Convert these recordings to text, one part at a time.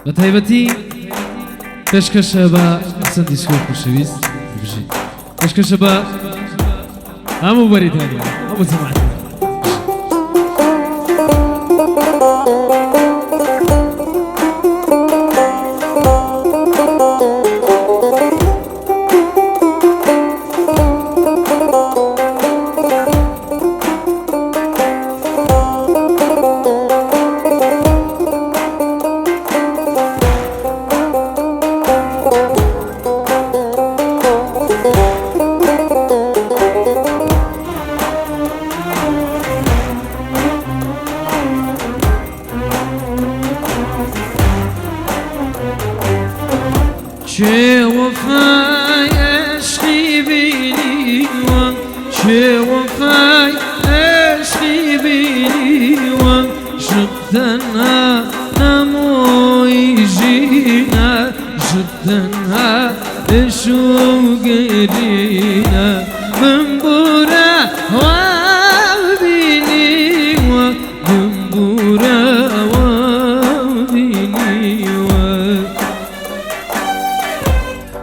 بەتایبەتی پێشکەشە بە حەسەن دیسکۆ خۆشەویست بژین پێشکەشە بە هەموو بەریتانیا هەموو جەماعەت چه وفای عشقی بینی و چه وفای عشقی بینی و شدنا نموی جینا شدنا شوقرینا من برا و بینی و من برا و بینی و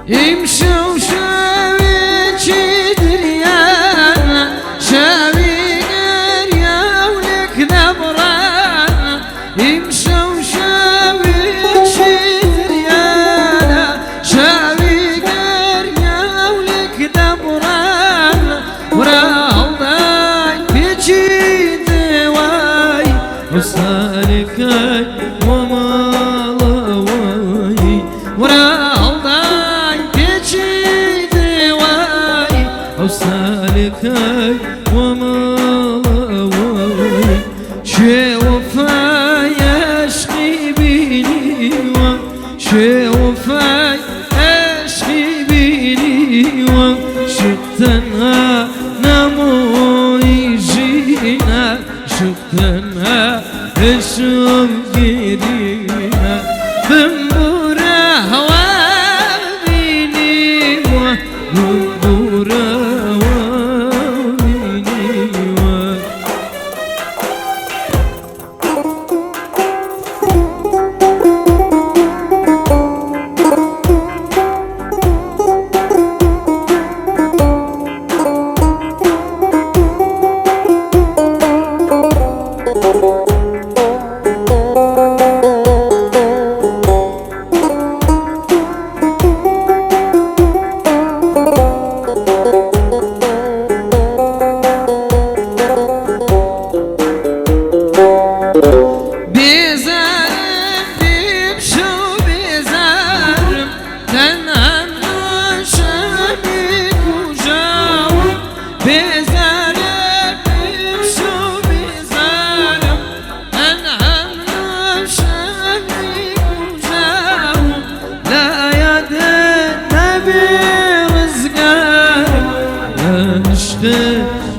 امشو شاوي شي دريانا شاوي قريا ولك نبرانا امشو شاوي شي دريانا شاوي قريا ولك نبرانا وراضاي بيجي دواي وصالكاي وما لواي وصالكاي وما لواي شي وفاي عشقي بيني شي وفاي عشقي بيني شفتنها نموي جينا شفتنها الشوق قرينا بنبورا هوا بيني بنبورا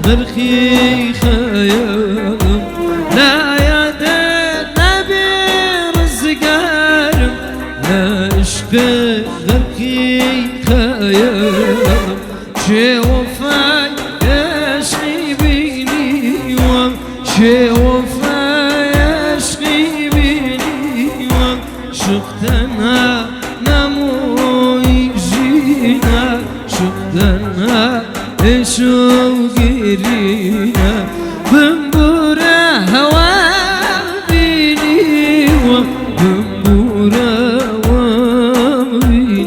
برخي خيالم لا يا نبي رزقارم لا عشق برخي خيالم شي وفاي عشقي بيني شي وفاي عشقي بيني شفتنا نموي جينا شفتنا شوقرينا بنبورا هوا بيني وبنبورا وبيني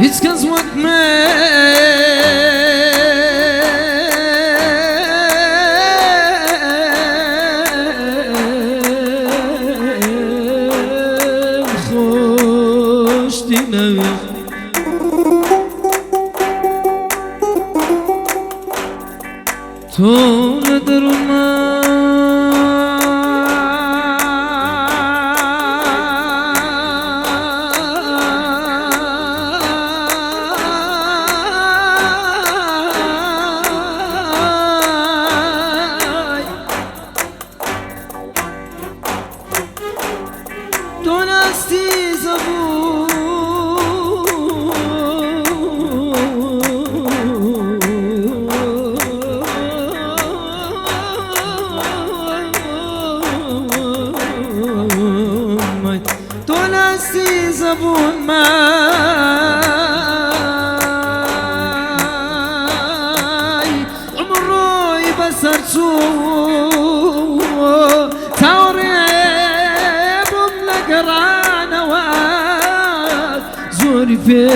It's 'cause what man وشتنا طول درما دونستی زبون دونستی زبون مای عمر روی بسر تو قرانا وزوري فيتو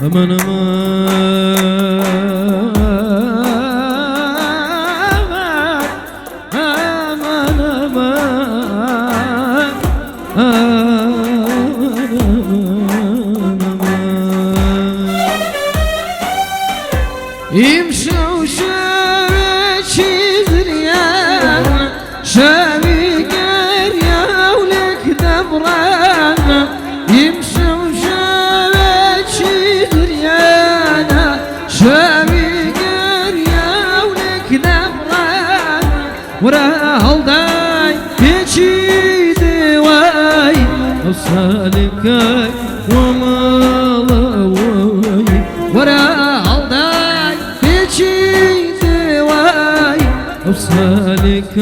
أمان يمشوا شابي دريانا شابي قريا ولك دبرانا يمشوا شابي دريانا شابي قريا ولك دبرانا وراه الضاي يجي دواي وصالكاي وما لواي وراه وصالك